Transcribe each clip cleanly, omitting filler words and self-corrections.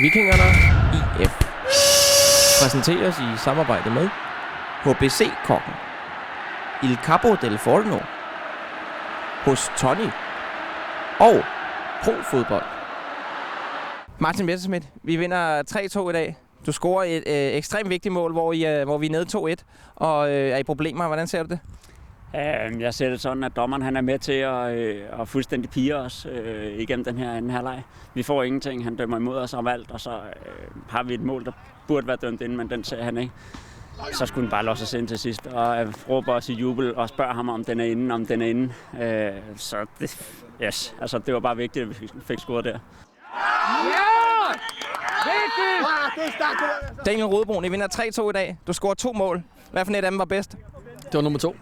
Vikingerne IF præsenteres i samarbejde med HBC Kokken, Il Capo del Forno, hos Tony og Pro Fodbold. Martin Messerschmidt, vi vinder 3-2 i dag. Du scorer et ekstremt vigtigt mål, hvor vi er nede 2-1 og er i problemer. Hvordan ser du det? Jeg ser det sådan, at dommeren han er med til at fuldstændig pige os igennem den her anden halvleg. Vi får ingenting, han dømmer imod os om alt, og så har vi et mål, der burde være dømt ind, men den ser han ikke. Så skulle den bare låse os ind til sidst, og råber os i jubel og spørger ham, om den er inde, så det var bare vigtigt, at vi fik scoret der. Daniel Rodebrun, I vinder 3-2 i dag. Du scorer 2 mål. Hvad for et af dem var bedst? Det var nummer 2.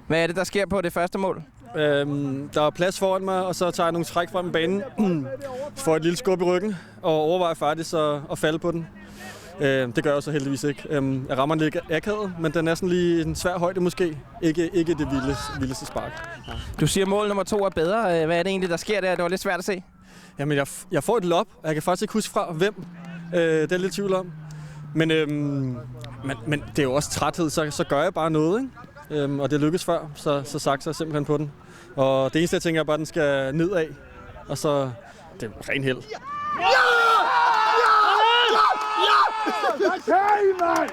Hvad er det, der sker på det første mål? Der er plads foran mig, og så tager jeg nogle træk frem i banen. Får et lille skub i ryggen, og overvejer faktisk at falde på den. Det gør jeg så heldigvis ikke. Jeg rammer lidt akavet, men den er sådan lige en svær højde måske. Ikke det vildeste spark. Ja. Du siger, mål nummer 2 er bedre. Hvad er det egentlig, der sker der? Det var lidt svært at se. Jamen, jeg får et lop, og jeg kan faktisk ikke huske fra, hvem. Det er lidt tvivl om. Men det er jo også træthed, så gør jeg bare noget, ikke? Og det lykkes før, så sakser jeg simpelthen på den. Og det eneste, jeg tænker, er bare, at den skal nedad. Og så det er ren held. Ja! Okay, mand!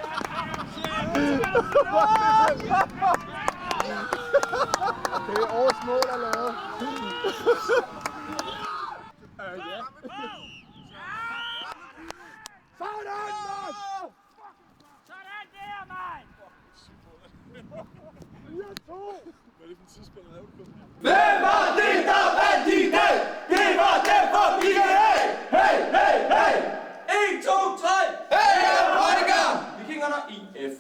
Det er årets mål at lave. Sådan, mand! Sådan der, mand! Hvem var det, der vandt i dag? Det var dem for Vikingerne! Hey, hey, hey! 1, 2, 3! Hey, Vikingerne IF!